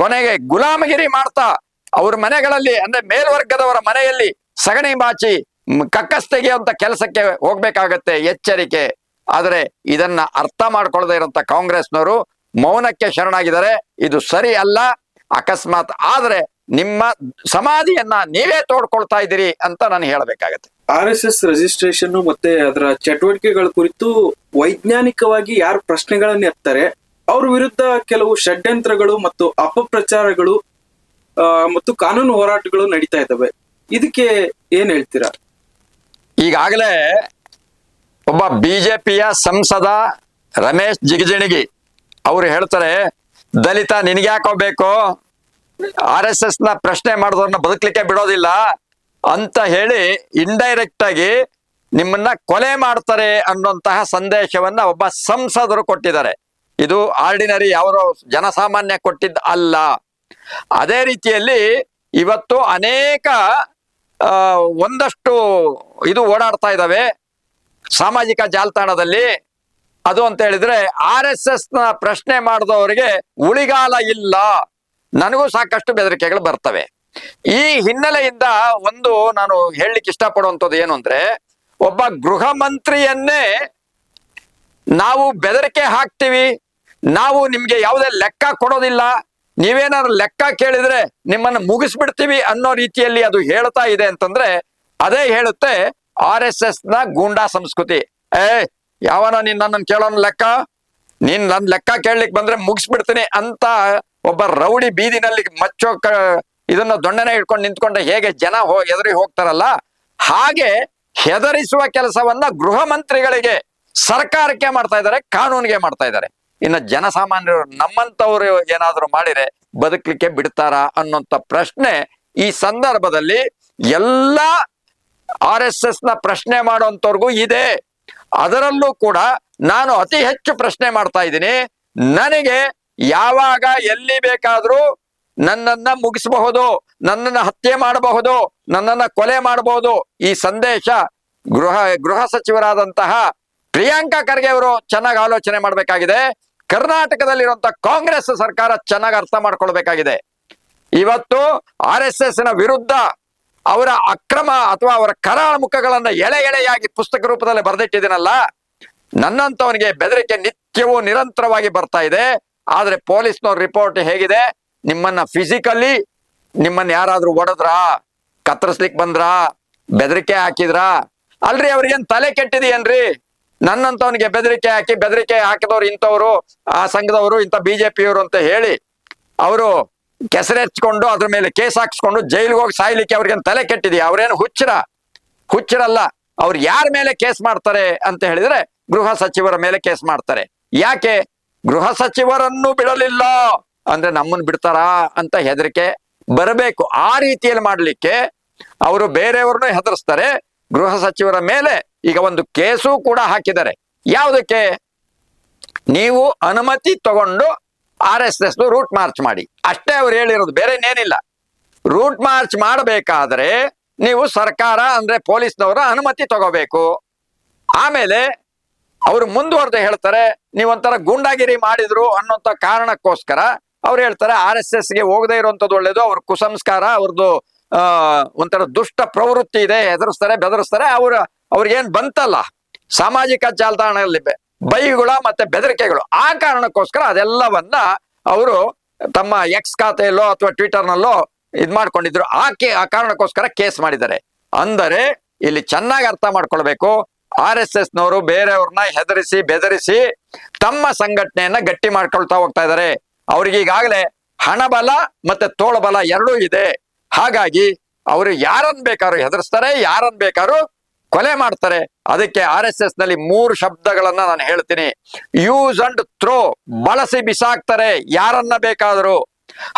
ಕೊನೆಗೆ ಗುಲಾಮಗಿರಿ ಮಾಡ್ತಾ ಅವ್ರ ಮನೆಗಳಲ್ಲಿ ಅಂದ್ರೆ ಮೇಲ್ವರ್ಗದವರ ಮನೆಯಲ್ಲಿ ಸಗಣಿ ಬಾಚಿ ಕಕ್ಕಸ್ ತೆಗೆಯುವಂತ ಕೆಲಸಕ್ಕೆ ಹೋಗ್ಬೇಕಾಗತ್ತೆ. ಎಚ್ಚರಿಕೆ. ಆದ್ರೆ ಇದನ್ನ ಅರ್ಥ ಮಾಡ್ಕೊಳ್ಳದೆ ಇರುವಂತ ಕಾಂಗ್ರೆಸ್ನವರು ಮೌನಕ್ಕೆ ಶರಣಾಗಿದ್ದಾರೆ. ಇದು ಸರಿ ಅಲ್ಲ. ಅಕಸ್ಮಾತ್ ಆದ್ರೆ ನಿಮ್ಮ ಸಮಾಧಿಯನ್ನ ನೀವೇ ತೋಡ್ಕೊಳ್ತಾ ಇದ್ದೀರಿ ಅಂತ ನಾನು ಹೇಳಬೇಕಾಗತ್ತೆ. RSS ರಿಜಿಸ್ಟ್ರೇಷನ್ ಮತ್ತೆ ಅದರ ಚಟುವಟಿಕೆಗಳ ಕುರಿತು ವೈಜ್ಞಾನಿಕವಾಗಿ ಯಾರು ಪ್ರಶ್ನೆಗಳನ್ನ ಎತ್ತಾರೆ ಅವ್ರ ವಿರುದ್ಧ ಕೆಲವು ಷಡ್ಯಂತ್ರಗಳು ಮತ್ತು ಅಪಪ್ರಚಾರಗಳು ಮತ್ತು ಕಾನೂನು ಹೋರಾಟಗಳು ನಡೀತಾ ಇದ್ದಾವೆ. ಇದಕ್ಕೆ ಏನ್ ಹೇಳ್ತೀರಾ? ಈಗಾಗಲೇ ಒಬ್ಬ BJPಯ ಸಂಸದ ರಮೇಶ್ ಜಿಗಜಿಣಗಿ ಅವರು ಹೇಳ್ತಾರೆ, ದಲಿತ ನಿನಗ್ಯಾಕೋ ಬೇಕು, RSS ನ ಪ್ರಶ್ನೆ ಮಾಡಿದವ್ರನ್ನ ಬದುಕಲಿಕ್ಕೆ ಬಿಡೋದಿಲ್ಲ ಅಂತ ಹೇಳಿ ಇಂಡೈರೆಕ್ಟ್ ಆಗಿ ನಿಮ್ಮನ್ನ ಕೊಲೆ ಮಾಡ್ತಾರೆ ಅನ್ನುವಂತಹ ಸಂದೇಶವನ್ನ ಒಬ್ಬ ಸಂಸದರು ಕೊಟ್ಟಿದ್ದಾರೆ. ಇದು ಆರ್ಡಿನರಿ ಯಾರೋ ಜನಸಾಮಾನ್ಯ ಕೊಟ್ಟಿದ್ದ ಅಲ್ಲ. ಅದೇ ರೀತಿಯಲ್ಲಿ ಇವತ್ತು ಅನೇಕ ಒಂದಷ್ಟು ಇದು ಓಡಾಡ್ತಾ ಇದ್ದಾವೆ ಸಾಮಾಜಿಕ ಜಾಲತಾಣದಲ್ಲಿ. ಅದು ಅಂತ ಹೇಳಿದ್ರೆ RSS ನ ಪ್ರಶ್ನೆ ಮಾಡಿದವರಿಗೆ ಉಳಿಗಾಲ ಇಲ್ಲ. ನನಗೂ ಸಾಕಷ್ಟು ಬೆದರಿಕೆಗಳು ಬರ್ತವೆ. ಈ ಹಿನ್ನೆಲೆಯಿಂದ ಒಂದು ನಾನು ಹೇಳಲಿಕ್ಕೆ ಇಷ್ಟಪಡುವಂಥದ್ದು ಏನು ಅಂದ್ರೆ, ಒಬ್ಬ ಗೃಹ ಮಂತ್ರಿಯನ್ನೇ ನಾವು ಬೆದರಿಕೆ ಹಾಕ್ತೀವಿ, ನಾವು ನಿಮ್ಗೆ ಯಾವುದೇ ಲೆಕ್ಕ ಕೊಡೋದಿಲ್ಲ, ನೀವೇನಾದ್ರು ಲೆಕ್ಕ ಕೇಳಿದ್ರೆ ನಿಮ್ಮನ್ನು ಮುಗಿಸ್ಬಿಡ್ತೀವಿ ಅನ್ನೋ ರೀತಿಯಲ್ಲಿ ಅದು ಹೇಳ್ತಾ ಇದೆ ಅಂತಂದ್ರೆ, ಅದೇ ಹೇಳುತ್ತೆ RSS ನ ಗೂಂಡಾ ಸಂಸ್ಕೃತಿ. ಯಾವನ ನೀನ್ ನನ್ನನ್ನು ಕೇಳೋನ್ ಲೆಕ್ಕ, ನೀನ್ ನನ್ ಲೆಕ್ಕ ಕೇಳಲಿಕ್ಕೆ ಬಂದ್ರೆ ಮುಗಿಸ್ಬಿಡ್ತೀನಿ ಅಂತ ಒಬ್ಬ ರೌಡಿ ಬೀದಿನಲ್ಲಿ ಇದನ್ನ ದೊಣ್ಣೆನೆ ಹಿಡ್ಕೊಂಡು ನಿಂತ್ಕೊಂಡ್ರೆ ಹೇಗೆ ಜನ ಎದುರಿ ಹೋಗ್ತಾರಲ್ಲ, ಹಾಗೆ ಹೆದರಿಸುವ ಕೆಲಸವನ್ನ ಗೃಹ ಮಂತ್ರಿಗಳಿಗೆ, ಸರ್ಕಾರಕ್ಕೆ ಮಾಡ್ತಾ ಇದ್ದಾರೆ, ಕಾನೂನಿಗೆ ಮಾಡ್ತಾ ಇದ್ದಾರೆ. ಇನ್ನು ಜನಸಾಮಾನ್ಯರು ನಮ್ಮಂತವ್ರು ಏನಾದ್ರು ಮಾಡಿದ್ರೆ ಬದುಕಲಿಕ್ಕೆ ಬಿಡ್ತಾರಾ ಅನ್ನೋಂಥ ಪ್ರಶ್ನೆ ಈ ಸಂದರ್ಭದಲ್ಲಿ ಎಲ್ಲ RSS ನ ಪ್ರಶ್ನೆ ಮಾಡುವಂತವ್ರಿಗೂ ಇದೆ. ಅದರಲ್ಲೂ ಕೂಡ ನಾನು ಅತಿ ಹೆಚ್ಚು ಪ್ರಶ್ನೆ ಮಾಡ್ತಾ ಇದ್ದೀನಿ. ನನಗೆ ಯಾವಾಗ ಎಲ್ಲಿ ಬೇಕಾದ್ರೂ ನನ್ನನ್ನ ಮುಗಿಸಬಹುದು, ನನ್ನನ್ನ ಹತ್ಯೆ ಮಾಡಬಹುದು, ನನ್ನನ್ನ ಕೊಲೆ ಮಾಡಬಹುದು. ಈ ಸಂದೇಶ ಗೃಹ ಸಚಿವರಾದಂತಹ ಪ್ರಿಯಾಂಕಾ ಖರ್ಗೆ ಅವರು ಚೆನ್ನಾಗಿ ಆಲೋಚನೆ ಮಾಡಬೇಕಾಗಿದೆ. ಕರ್ನಾಟಕದಲ್ಲಿರುವಂತಹ ಕಾಂಗ್ರೆಸ್ ಸರ್ಕಾರ ಚೆನ್ನಾಗಿ ಅರ್ಥ ಮಾಡ್ಕೊಳ್ಬೇಕಾಗಿದೆ. ಇವತ್ತು RSS ನ ವಿರುದ್ಧ ಅವರ ಅಕ್ರಮ ಅಥವಾ ಅವರ ಕರಾಳ ಮುಖಗಳನ್ನ ಎಳೆಯಾಗಿ ಪುಸ್ತಕ ರೂಪದಲ್ಲಿ ಬರೆದಿಟ್ಟಿದ್ದೀನಲ್ಲ, ನನ್ನಂತವನಿಗೆ ಬೆದರಿಕೆ ನಿತ್ಯವೂ ನಿರಂತರವಾಗಿ ಬರ್ತಾ ಇದೆ. ಆದ್ರೆ ಪೊಲೀಸ್ನವ್ರ ರಿಪೋರ್ಟ್ ಹೇಗಿದೆ, ನಿಮ್ಮನ್ನ ಫಿಸಿಕಲಿ ನಿಮ್ಮನ್ನ ಯಾರಾದ್ರೂ ಹೊಡೆದ್ರಾ, ಕತ್ತರಿಸ್ಲಿಕ್ಕೆ ಬಂದ್ರಾ, ಬೆದರಿಕೆ ಹಾಕಿದ್ರಾ? ಅಲ್ರಿ, ಅವ್ರಿಗೇನ್ ತಲೆ ಕೆಟ್ಟಿದೆಯೇನ್ರಿ? ನನ್ನಂತವನಿಗೆ ಬೆದರಿಕೆ ಹಾಕಿದವ್ರು ಇಂಥವ್ರು, ಆ ಸಂಘದವರು, ಇಂಥ BJP-ಯವರು ಅಂತ ಹೇಳಿ ಅವರು ಕೆಸರೆಚ್ಕೊಂಡು ಅದ್ರ ಮೇಲೆ ಕೇಸ್ ಹಾಕ್ಸ್ಕೊಂಡು ಜೈಲಿಗೆ ಹೋಗಿ ಸಾಯ್ಲಿಕ್ಕೆ ಅವ್ರಿಗೇನು ತಲೆ ಕೆಟ್ಟಿದೆಯಾ? ಅವ್ರೇನು ಹುಚ್ಚರಲ್ಲ. ಅವ್ರು ಯಾರ ಮೇಲೆ ಕೇಸ್ ಮಾಡ್ತಾರೆ ಅಂತ ಹೇಳಿದ್ರೆ ಗೃಹ ಸಚಿವರ ಮೇಲೆ ಕೇಸ್ ಮಾಡ್ತಾರೆ. ಯಾಕೆ? ಗೃಹ ಸಚಿವರನ್ನು ಬಿಡಲಿಲ್ಲ ಅಂದ್ರೆ ನಮ್ಮನ್ನು ಬಿಡ್ತಾರಾ ಅಂತ ಹೆದರಿಕೆ ಬರಬೇಕು. ಆ ರೀತಿಯಲ್ಲಿ ಮಾಡ್ಲಿಕ್ಕೆ ಅವರು ಬೇರೆಯವ್ರನ್ನೂ ಹೆದರ್ಸ್ತಾರೆ. ಗೃಹ ಸಚಿವರ ಮೇಲೆ ಈಗ ಒಂದು ಕೇಸು ಕೂಡ ಹಾಕಿದ್ದಾರೆ. ಯಾವುದಕ್ಕೆ? ನೀವು ಅನುಮತಿ ತಗೊಂಡು RSS ರೂಟ್ ಮಾರ್ಚ್ ಮಾಡಿ, ಅಷ್ಟೇ ಅವ್ರು ಹೇಳಿರೋದು, ಬೇರೆ ಏನಿಲ್ಲ. ರೂಟ್ ಮಾರ್ಚ್ ಮಾಡಬೇಕಾದ್ರೆ ನೀವು ಸರ್ಕಾರ ಅಂದ್ರೆ ಪೊಲೀಸ್ನವರ ಅನುಮತಿ ತಗೋಬೇಕು. ಆಮೇಲೆ ಅವರು ಮುಂದುವರೆದು ಹೇಳ್ತಾರೆ, ನೀವೊಂಥರ ಗೂಂಡಾಗಿರಿ ಮಾಡಿದ್ರು ಅನ್ನೋಂಥ ಕಾರಣಕ್ಕೋಸ್ಕರ ಅವ್ರು ಹೇಳ್ತಾರೆ RSSಗೆ ಹೋಗದೆ ಇರುವಂಥದ್ದು ಒಳ್ಳೇದು, ಅವ್ರ ಕುಸಂಸ್ಕಾರ, ಅವ್ರದ್ದು ಒಂಥರ ದುಷ್ಟ ಪ್ರವೃತ್ತಿ ಇದೆ, ಹೆದರಿಸ್ತಾರೆ, ಬೆದರಿಸ್ತಾರೆ. ಅವ್ರಿಗೇನ್ ಬಂತಲ್ಲ ಸಾಮಾಜಿಕ ಜಾಲತಾಣದಲ್ಲಿ ಬೈಗುಳ ಮತ್ತೆ ಬೆದರಿಕೆಗಳು, ಆ ಕಾರಣಕ್ಕೋಸ್ಕರ ಅದೆಲ್ಲವನ್ನ ಅವರು ತಮ್ಮ X ಖಾತೆಯಲ್ಲೋ ಅಥವಾ ಟ್ವಿಟರ್ನಲ್ಲೋ ಇದ್ ಮಾಡ್ಕೊಂಡಿದ್ರು. ಆ ಕಾರಣಕ್ಕೋಸ್ಕರ ಕೇಸ್ ಮಾಡಿದ್ದಾರೆ. ಅಂದರೆ ಇಲ್ಲಿ ಚೆನ್ನಾಗಿ ಅರ್ಥ ಮಾಡ್ಕೊಳ್ಬೇಕು, RSS ನವರು ಬೇರೆಯವ್ರನ್ನ ಹೆದರಿಸಿ ಬೆದರಿಸಿ ತಮ್ಮ ಸಂಘಟನೆಯನ್ನ ಗಟ್ಟಿ ಮಾಡ್ಕೊಳ್ತಾ ಹೋಗ್ತಾ ಇದ್ದಾರೆ. ಅವ್ರಿಗೆ ಈಗಾಗಲೇ ಹಣಬಲ ಮತ್ತೆ ತೋಳಬಲ ಎರಡೂ ಇದೆ. ಹಾಗಾಗಿ ಅವರು ಯಾರನ್ನ ಬೇಕಾದ್ರೂ ಹೆದರ್ಸ್ತಾರೆ, ಯಾರನ್ನ ಬೇಕಾದ್ರೂ ಕೊಲೆ ಮಾಡ್ತಾರೆ. ಅದಕ್ಕೆ RSS ನಲ್ಲಿ 3 ಶಬ್ದಗಳನ್ನ ನಾನು ಹೇಳ್ತೀನಿ. ಯೂಸ್ ಅಂಡ್ ಥ್ರೋ, ಬಳಸಿ ಬಿಸಾಕ್ತಾರೆ ಯಾರನ್ನ ಬೇಕಾದರೂ.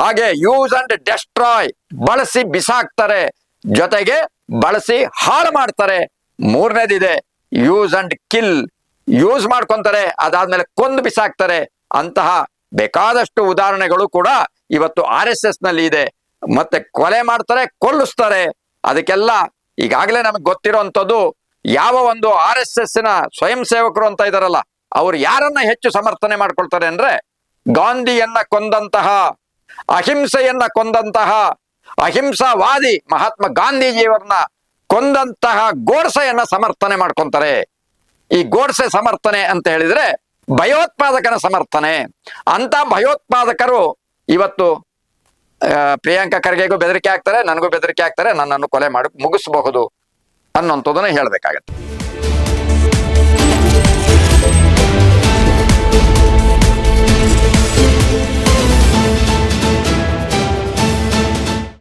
ಹಾಗೆ ಯೂಸ್ ಅಂಡ್ ಡೆಸ್ಟ್ರಾಯ್, ಬಳಸಿ ಬಿಸಾಕ್ತಾರೆ, ಜೊತೆಗೆ ಬಳಸಿ ಹಾಳು ಮಾಡ್ತಾರೆ. 3ನೇದಿದೆ ಯೂಸ್ ಅಂಡ್ ಕಿಲ್, ಯೂಸ್ ಮಾಡ್ಕೊಂತಾರೆ, ಅದಾದ್ಮೇಲೆ ಕೊಂದು ಬಿಸಾಕ್ತಾರೆ. ಅಂತಹ ಬೇಕಾದಷ್ಟು ಉದಾಹರಣೆಗಳು ಕೂಡ ಇವತ್ತು RSS ನಲ್ಲಿ ಇದೆ. ಮತ್ತೆ ಕೊಲೆ ಮಾಡ್ತಾರೆ, ಕೊಲ್ಲಿಸ್ತಾರೆ. ಅದಕ್ಕೆಲ್ಲ ಈಗಾಗಲೇ ನಮಗೆ ಗೊತ್ತಿರುವಂಥದ್ದು, ಯಾವ ಒಂದು RSS ನ ಸ್ವಯಂ ಸೇವಕರು ಅಂತ ಇದಾರಲ್ಲ, ಅವ್ರು ಯಾರನ್ನ ಹೆಚ್ಚು ಸಮರ್ಥನೆ ಮಾಡ್ಕೊಳ್ತಾರೆ ಅಂದ್ರೆ, ಗಾಂಧಿಯನ್ನ ಕೊಂದಂತಹ, ಅಹಿಂಸೆಯನ್ನ ಕೊಂದಂತಹ, ಅಹಿಂಸಾವಾದಿ ಮಹಾತ್ಮ ಗಾಂಧೀಜಿಯವರನ್ನ ಕೊಂದಂತಹ ಗೋಡ್ಸೆಯನ್ನ ಸಮರ್ಥನೆ ಮಾಡ್ಕೊಂತಾರೆ. ಈ ಗೋಡ್ಸೆ ಸಮರ್ಥನೆ ಅಂತ ಹೇಳಿದ್ರೆ ಭಯೋತ್ಪಾದಕನ ಸಮರ್ಥನೆ. ಅಂತ ಭಯೋತ್ಪಾದಕರು ಇವತ್ತು ಪ್ರಿಯಾಂಕಾ ಖರ್ಗೆಗೂ ಬೆದರಿಕೆ ಆಗ್ತಾರೆ, ನನಗೂ ಬೆದರಿಕೆ ಆಗ್ತಾರೆ, ನನ್ನನ್ನು ಕೊಲೆ ಮಾಡಿ ಮುಗಿಸಬಹುದು ಅನ್ನೋಂಥದ್ದನ್ನ ಹೇಳ್ಬೇಕಾಗತ್ತೆ.